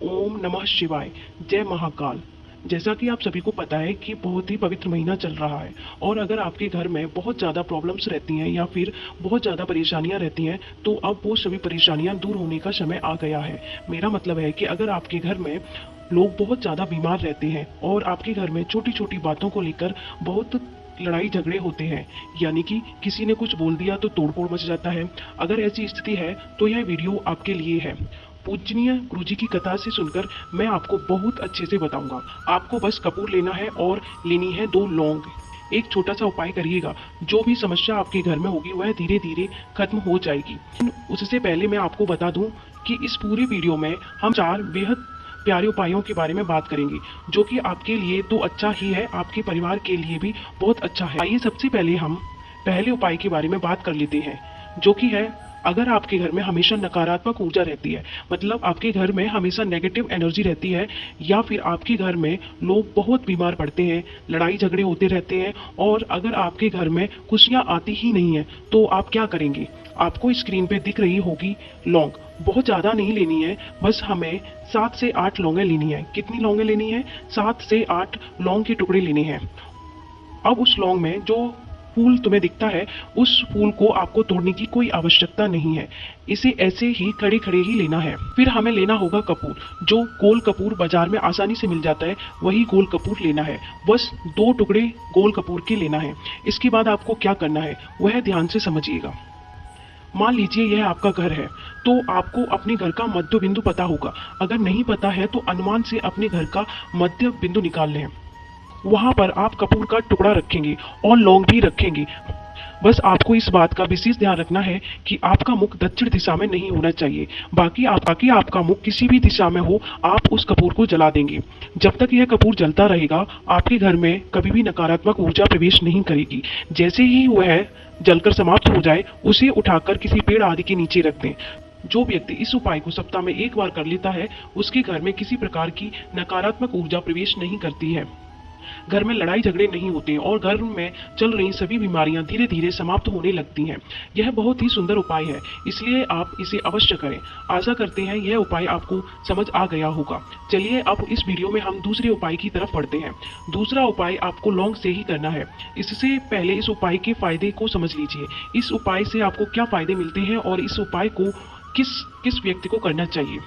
ओम नमः शिवाय। जय महाकाल। जैसा कि आप सभी को पता है कि बहुत ही पवित्र महीना चल रहा है और अगर आपके घर में बहुत ज़्यादा प्रॉब्लम्स रहती हैं या फिर बहुत ज़्यादा परेशानियां रहती हैं तो अब वो सभी परेशानियां दूर होने का समय आ गया है। मेरा मतलब है कि अगर आपके घर में लोग बहुत ज़्यादा बीमार रहते हैं और आपके घर में छोटी छोटी बातों को लेकर बहुत लड़ाई झगड़े होते हैं, यानी कि किसी ने कुछ बोल दिया तो तोड़फोड़ मच जाता है, अगर ऐसी स्थिति है तो यह वीडियो आपके लिए है। पूजनीय गुरुजी की कथा से सुनकर मैं आपको बहुत अच्छे से बताऊंगा। आपको बस कपूर लेना है और लेनी है 2 लौंग। एक छोटा सा उपाय करिएगा, जो भी समस्या आपके घर में होगी वह धीरे धीरे खत्म हो जाएगी। उससे पहले मैं आपको बता दूं कि इस पूरी वीडियो में हम 4 बेहद प्यारे उपायों के बारे में बात करेंगे, जो कि आपके लिए तो अच्छा ही है, आपके परिवार के लिए भी बहुत अच्छा है। आइए सबसे पहले हम पहले उपाय के बारे में बात कर लेते हैं, जो कि है अगर आपके घर में हमेशा नकारात्मक ऊर्जा रहती है, मतलब आपके घर में हमेशा नेगेटिव एनर्जी रहती है, या फिर आपके घर में लोग बहुत बीमार पड़ते हैं, लड़ाई झगड़े होते रहते हैं और अगर आपके घर में खुशियां आती ही नहीं है, तो आप क्या करेंगे। आपको स्क्रीन पे दिख रही होगी लौंग। बहुत ज़्यादा नहीं लेनी है, बस हमें 7 से 8 लौंगें लेनी है। कितनी लौंगें लेनी है? 7 से 8 लौंग के टुकड़े लेने हैं। अब उस लौंग में जो फूल तुम्हें दिखता है, उस फूल को आपको तोड़ने की कोई आवश्यकता नहीं है, इसे ऐसे ही खड़े खड़े ही लेना है। फिर हमें लेना होगा कपूर। जो गोल कपूर बाजार में आसानी से मिल जाता है वही गोल कपूर लेना है। बस 2 टुकड़े गोल कपूर के लेना है। इसके बाद आपको क्या करना है वह ध्यान से समझिएगा। मान लीजिए यह आपका घर है, तो आपको अपने घर का मध्य बिंदु पता होगा। अगर नहीं पता है तो अनुमान से अपने घर का मध्य बिंदु निकाल लें। वहां पर आप कपूर का टुकड़ा रखेंगे और लौंग भी रखेंगे। बस आपको इस बात का विशेष ध्यान रखना है कि आपका मुख दक्षिण दिशा में नहीं होना चाहिए। बाकी आपका मुख किसी भी दिशा में हो, आप उस कपूर को जला देंगे। जब तक यह कपूर जलता रहेगा, आपके घर में कभी भी नकारात्मक ऊर्जा प्रवेश नहीं करेगी। जैसे ही वह जलकर समाप्त हो जाए, उसे उठाकर किसी पेड़ आदि के नीचे रख दें। जो व्यक्ति इस उपाय को सप्ताह में 1 बार कर लेता है, उसके घर में किसी प्रकार की नकारात्मक ऊर्जा प्रवेश नहीं करती है, घर में लड़ाई झगड़े नहीं होते और घर में चल रही सभी बीमारियां धीरे धीरे समाप्त होने लगती हैं। यह बहुत ही सुंदर उपाय है, इसलिए आप इसे अवश्य करें। आशा करते हैं यह उपाय आपको समझ आ गया होगा। चलिए अब इस वीडियो में हम दूसरे उपाय की तरफ बढ़ते हैं। दूसरा उपाय आपको लौंग से ही करना है। इससे पहले इस उपाय के फायदे को समझ लीजिए। इस उपाय से आपको क्या फायदे मिलते हैं और इस उपाय को किस व्यक्ति को करना चाहिए,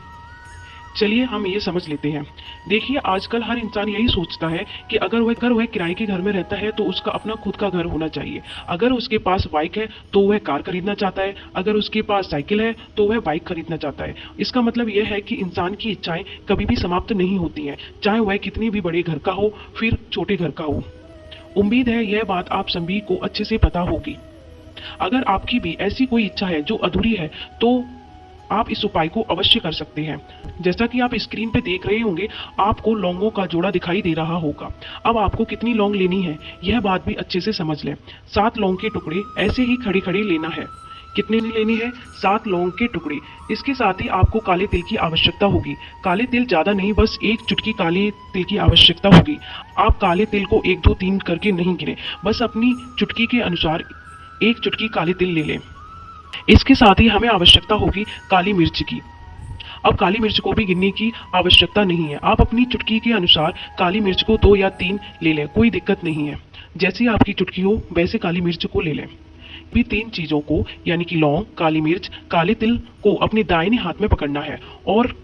चलिए हम ये समझ लेते हैं। देखिए, आजकल हर इंसान यही सोचता है कि अगर वह किराए के घर में रहता है तो उसका अपना खुद का घर होना चाहिए। अगर उसके पास बाइक है तो वह कार खरीदना चाहता है, अगर उसके पास साइकिल है तो वह बाइक खरीदना चाहता है। इसका मतलब यह है कि इंसान की इच्छाएं कभी भी समाप्त नहीं होती हैं, चाहे वह कितनी भी बड़े घर का हो फिर छोटे घर का हो। उम्मीद है यह बात आप सभी को अच्छे से पता होगी। अगर आपकी भी ऐसी कोई इच्छा है जो अधूरी है तो आप इस उपाय को अवश्य कर सकते हैं। जैसा कि आप स्क्रीन पे देख रहे होंगे, आपको लौंगों का जोड़ा दिखाई दे रहा होगा। अब आपको कितनी लौंग लेनी है यह बात भी अच्छे से समझ लें। 7 लौंग के टुकड़े ऐसे ही खड़े खड़े लेना है। कितने लेने हैं? 7 लौंग के टुकड़े। इसके साथ ही आपको काले तिल की आवश्यकता होगी। काले तिल ज्यादा नहीं, बस 1 चुटकी काले तिल की आवश्यकता होगी। आप काले तिल को 1 2 3 करके नहीं गिने, बस अपनी चुटकी के अनुसार 1 चुटकी काले तिल ले लें। इसके साथ ही हमें आवश्यकता होगी काली मिर्च की। अब काली मिर्च को भी गिनने की आवश्यकता नहीं है, आप अपनी चुटकी के अनुसार काली मिर्च को 2 या 3 ले लें, कोई दिक्कत नहीं है। जैसी आपकी चुटकी हो वैसे काली मिर्च को ले लें। भी 3 चीजों को यानी कि लौंग, काली मिर्च, काले तिल को अपने दाहिने हाथ में पकड़ना है और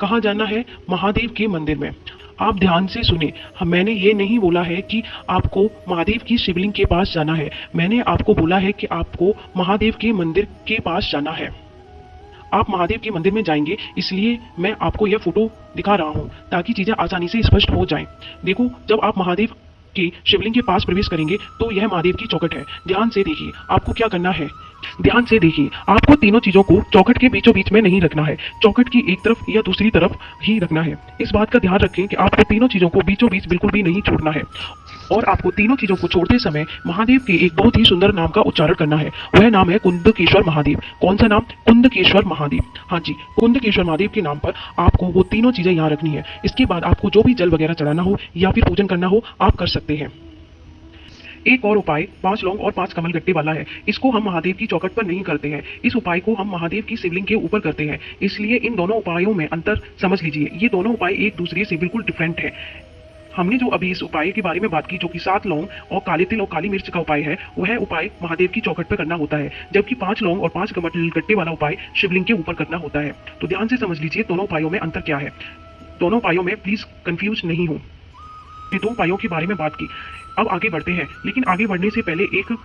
कहाँ जाना है? महादेव के मंदिर में। आप ध्यान से सुने, मैंने ये नहीं बोला है कि आपको महादेव की शिवलिंग के पास जाना है, मैंने आपको बोला है कि आपको महादेव के मंदिर के पास जाना है। आप महादेव के मंदिर में जाएंगे, इसलिए मैं आपको यह फोटो दिखा रहा हूं ताकि चीजें आसानी से स्पष्ट हो जाएं। देखो, जब आप महादेव के शिवलिंग के पास प्रवेश करेंगे तो यह महादेव की चौखट है। ध्यान से देखिए आपको क्या करना है। ध्यान से देखिए, आपको तीनों चीजों को चौखट के बीचों बीच में नहीं रखना है, चौखट की एक तरफ या दूसरी तरफ ही रखना है। इस बात का ध्यान रखें कि आपको तीनों चीजों को बीचों बीच बिल्कुल भी नहीं छोड़ना है। और आपको तीनों चीजों को छोड़ते समय महादेव के एक बहुत ही सुंदर नाम का उच्चारण करना है। वह नाम है कुंदकेश्वर महादेव। कौन सा नाम? कुंदकेश्वर महादेव। हाँ जी, कुंदकेश्वर महादेव के नाम पर आपको वो तीनों चीजें यहाँ रखनी है। इसके बाद आपको जो भी जल वगैरह चढ़ाना हो या फिर पूजन करना हो आप कर सकते हैं। एक और उपाय 5 लौंग और 5 कमल गट्टे वाला है। इसको हम महादेव की चौखट पर नहीं करते हैं, इस उपाय को हम महादेव की शिवलिंग के ऊपर करते हैं। इसलिए इन दोनों उपायों में अंतर समझ लीजिए, ये दोनों उपाय एक दूसरे से बिल्कुल डिफरेंट है। हमने जो अभी इस उपाय के बारे में बात की, जो कि 7 लौंग और काले तिल और काली मिर्च का उपाय है, वह उपाय महादेव की चौखट पर करना होता है, जबकि 5 लौंग और 5 कमल गट्टे वाला उपाय शिवलिंग के ऊपर करना होता है। तो ध्यान से समझ लीजिए दोनों उपायों में अंतर क्या है। दोनों उपायों में प्लीज कंफ्यूज नहीं हो। ये 2 उपायों के बारे में बात की, अब आगे बढ़ते हैं। लेकिन आगे बढ़ने से पहले एक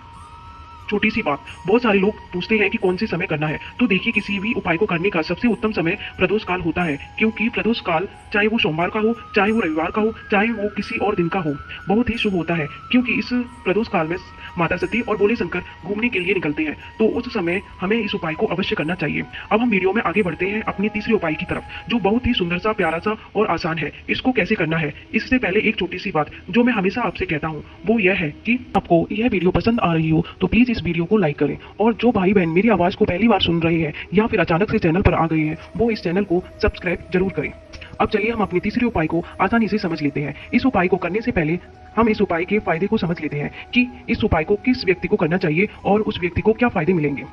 छोटी सी बात, बहुत सारे लोग पूछते हैं कि कौन से समय करना है। तो देखिए, किसी भी उपाय को करने का सबसे उत्तम समय प्रदोष काल होता है, क्योंकि प्रदोष काल चाहे वो सोमवार का हो, चाहे वो रविवार का हो, चाहे वो किसी और दिन का हो, बहुत ही शुभ होता है। क्योंकि इस प्रदोष काल में माता सती और भोले शंकर घूमने के लिए निकलते हैं, तो उस समय हमें इस उपाय को अवश्य करना चाहिए। अब हम वीडियो में आगे बढ़ते हैं अपने तीसरे उपाय की तरफ, जो बहुत ही सुंदर सा, प्यारा सा और आसान है। इसको कैसे करना है, इससे पहले एक छोटी सी बात जो मैं हमेशा आपसे कहता हूँ, वो यह है कि आपको यह वीडियो पसंद आ रही हो तो प्लीज इस वीडियो को लाइक करें, और जो भाई बहन मेरी आवाज को पहली बार सुन रहे हैं या फिर अचानक से चैनल पर आ गए हैं, वो इस चैनल को सब्सक्राइब जरूर करें। अब चलिए हम अपने तीसरे उपाय को आसानी से समझ लेते हैं। इस उपाय को करने से पहले हम इस उपाय के फायदे को समझ लेते हैं कि इस उपाय को किस व्यक्ति को करना चाहिए और उस व्यक्ति को क्या फायदे मिलेंगे।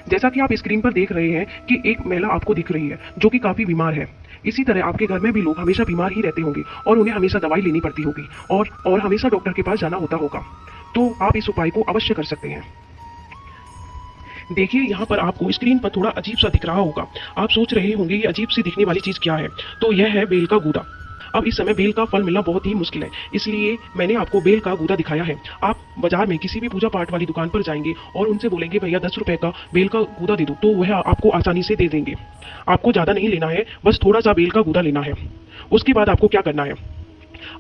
जैसा कि आप स्क्रीन पर देख रहे हैं कि एक महिला आपको दिख रही है जो कि काफी बीमार है। इसी तरह आपके घर में भी लोग हमेशा बीमार ही रहते होंगे और उन्हें हमेशा दवाई लेनी पड़ती होगी और हमेशा डॉक्टर के पास जाना होता होगा। तो आप इस उपाय को अवश्य कर सकते हैं। देखिए, यहाँ पर आपको स्क्रीन पर थोड़ा अजीब सा दिख रहा होगा। आप सोच रहे होंगे ये अजीब सी दिखने वाली चीज क्या है। तो यह है बेल का गूदा। अब इस समय बेल का फल मिलना बहुत ही मुश्किल है, इसलिए मैंने आपको बेल का गूदा दिखाया है। आप बाजार में किसी भी पूजा पाठ वाली दुकान पर जाएंगे और उनसे बोलेंगे भैया 10 रुपए का बेल का गूदा दे दो, तो वह आपको आसानी से दे देंगे। आपको ज्यादा नहीं लेना है, बस थोड़ा सा बेल का गूदा लेना है। उसके बाद आपको क्या करना है,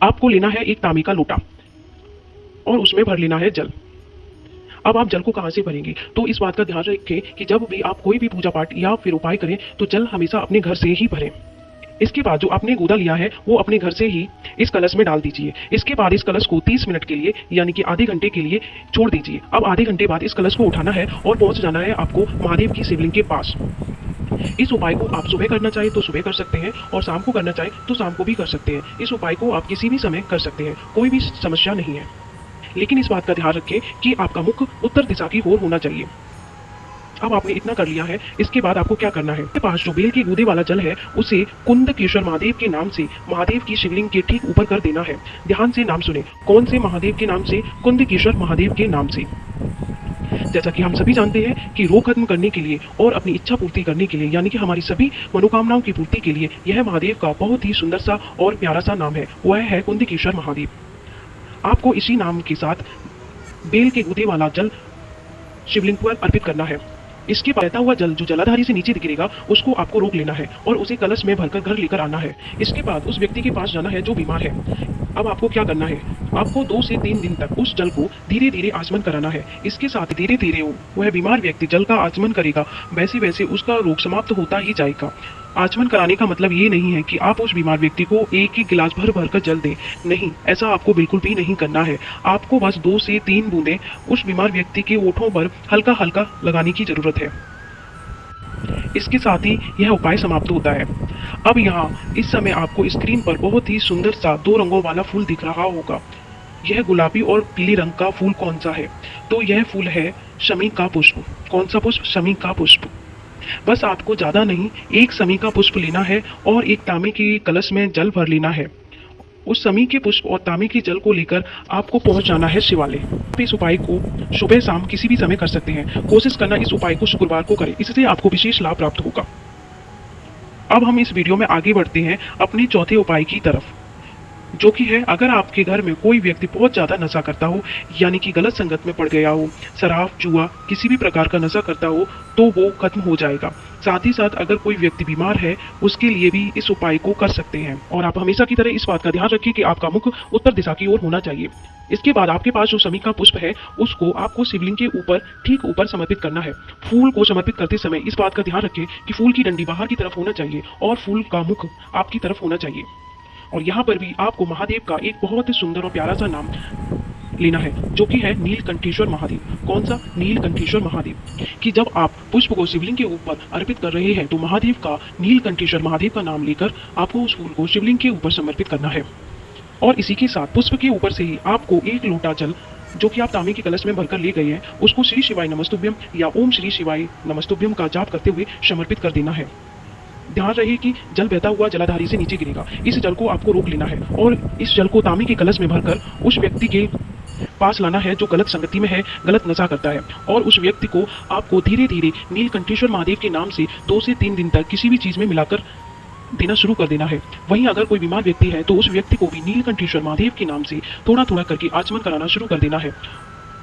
आपको लेना है एक तांबे का लोटा और उसमें भर लेना है जल। अब आप जल को कहां से भरेंगे, तो इस बात का ध्यान रखें कि जब भी आप कोई भी पूजा पाठ या फिर उपाय करें तो जल हमेशा अपने घर से ही भरें। इसके बाद जो आपने गूदा लिया है वो अपने घर से ही इस कलश में डाल दीजिए। इसके बाद इस कलश को 30 मिनट के लिए यानी कि आधे घंटे के लिए छोड़ दीजिए। अब आधे घंटे बाद इस कलश को उठाना है और पहुंच जाना है आपको महादेव की शिवलिंग के पास। इस उपाय को आप सुबह करना चाहे तो सुबह कर सकते हैं और शाम को करना चाहे तो शाम को भी कर सकते हैं। इस उपाय को आप किसी भी समय कर सकते हैं, कोई भी समस्या नहीं है। लेकिन इस बात का ध्यान रखें कि आपका मुख उत्तर दिशा की ओर होना चाहिए। अब आपने इतना कर लिया है, इसके बाद आपको क्या करना है, आपके पास जो बेल के गूदे वाला जल है उसे कुंदकेश्वर महादेव के नाम से महादेव की शिवलिंग के ठीक ऊपर कर देना है। ध्यान से नाम सुने, कौन से महादेव के नाम से, कुंदकेश्वर महादेव के नाम से। जैसा कि हम सभी जानते हैं कि रोग खत्म करने के लिए और अपनी इच्छा पूर्ति करने के लिए यानी कि हमारी सभी मनोकामनाओं की पूर्ति के लिए यह महादेव का बहुत ही सुंदर सा और प्यारा सा नाम है, वह है कुंदकेश्वर महादेव। आपको इसी नाम के साथ बेल के गूदे वाला जल शिवलिंग पर अर्पित करना है। इसके बहता हुआ जल जो जलाधारी से नीचे गिरेगा उसको आपको रोक लेना है और उसे कलश में भरकर घर लेकर आना है। इसके बाद उस व्यक्ति के पास जाना है जो बीमार है। अब आपको क्या करना है, आपको 2 से 3 दिन तक उस जल को धीरे धीरे आचमन कराना है। इसके साथ धीरे धीरे वह बीमार व्यक्ति जल का आचमन करेगा, वैसे वैसे उसका रोग समाप्त होता ही जाएगा। आचमन कराने का मतलब ये नहीं है कि आप उस बीमार व्यक्ति को एक एक गिलास भर भर कर जल दें, नहीं, ऐसा आपको बिल्कुल भी नहीं करना है। आपको बस 2 से 3 बूंदें उस बीमार व्यक्ति के ओठों पर हल्का हल्का लगाने की जरूरत है। इसके साथ ही यह उपाय समाप्त होता है। अब यहाँ इस समय आपको स्क्रीन पर बहुत ही सुंदर सा 2 रंगों वाला फूल दिख रहा होगा। यह गुलाबी और पीले रंग का फूल कौन सा है, तो यह फूल है शमी का पुष्प। कौन सा पुष्प, शमी का पुष्प। बस आपको ज्यादा नहीं, एक शमी का पुष्प लेना है और एक तांबे के कलश में जल भर लेना है। उस शमी के पुष्प और तांबे के जल को लेकर आपको पहुंच जाना है शिवालय। आप इस उपाय को सुबह शाम किसी भी समय कर सकते हैं। कोशिश करना इस उपाय को शुक्रवार को करें, इससे आपको विशेष लाभ प्राप्त होगा। अब हम इस वीडियो में आगे बढ़ते हैं अपने चौथे उपाय की तरफ, जो कि है अगर आपके घर में कोई व्यक्ति बहुत ज्यादा नशा करता हो यानी कि गलत संगत में पड़ गया हो, शराब जुआ किसी भी प्रकार का नशा करता हो, तो वो खत्म हो जाएगा। साथ ही साथ अगर कोई व्यक्ति बीमार है उसके लिए भी इस उपाय को कर सकते हैं। और आप हमेशा की तरह इस बात का ध्यान रखिए कि आपका मुख उत्तर दिशा की ओर होना चाहिए। इसके बाद आपके पास जो शमी का पुष्प है उसको आपको शिवलिंग के ऊपर ठीक ऊपर समर्पित करना है। फूल को समर्पित करते समय इस बात का ध्यान रखें कि फूल की डंडी बाहर की तरफ होना चाहिए और फूल का मुख आपकी तरफ होना चाहिए। और यहाँ पर भी आपको महादेव का एक बहुत ही सुंदर और प्यारा सा नाम लेना है, जो कि है नीलकंठेश्वर महादेव। कौन सा, नीलकंठेश्वर महादेव। कि जब आप पुष्प को शिवलिंग के ऊपर अर्पित कर रहे हैं तो महादेव का, नीलकंठेश्वर महादेव का नाम लेकर आपको उस फूल को शिवलिंग के ऊपर समर्पित करना है। और इसी के साथ पुष्प के ऊपर से ही आपको 1 लोटा जल जो कि आप तांबे के कलश में भरकर ले गए हैं, उसको श्री शिवाय नमस्तुभ्यम या ओम श्री शिवाय नमस्तुभ्यम का जाप करते हुए समर्पित कर देना है। ध्यान रहे कि जल बहता हुआ जलाधारी से नीचे गिरेगा। इस जल को आपको रोक लेना है और इस जल को तांबे के कलश में भरकर उस व्यक्ति के पास लाना है जो गलत संगति में है, गलत नशा करता है, और उस व्यक्ति को आपको धीरे धीरे नीलकंठेश्वर महादेव के नाम से 2 से 3 दिन तक किसी भी चीज में मिलाकर देना शुरू कर देना है। वहीं अगर कोई बीमार व्यक्ति है तो उस व्यक्ति को भी नीलकंठेश्वर महादेव के नाम से थोड़ा थोड़ा करके आचमन कराना शुरू कर देना है।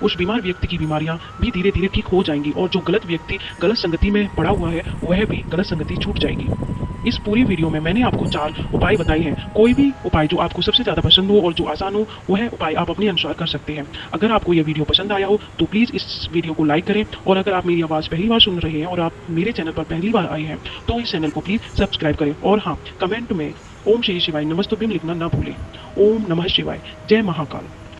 उस बीमार व्यक्ति की बीमारियां भी धीरे धीरे ठीक हो जाएंगी और जो गलत व्यक्ति गलत संगति में पड़ा हुआ है वह भी गलत संगति छूट जाएगी। इस पूरी वीडियो में मैंने आपको 4 उपाय बताए हैं। कोई भी उपाय जो आपको सबसे ज़्यादा पसंद हो और जो आसान हो वह उपाय आप अपने अनुसार कर सकते हैं। अगर आपको यह वीडियो पसंद आया हो तो प्लीज़ इस वीडियो को लाइक करें, और अगर आप मेरी आवाज़ पहली बार सुन रहे हैं और आप मेरे चैनल पर पहली बार आए हैं तो इस चैनल को प्लीज़ सब्सक्राइब करें। और हाँ, कमेंट में ओम श्री शिवाय नमस्तुभ्यम लिखना ना भूलें। ओम नमः शिवाय। जय महाकाल।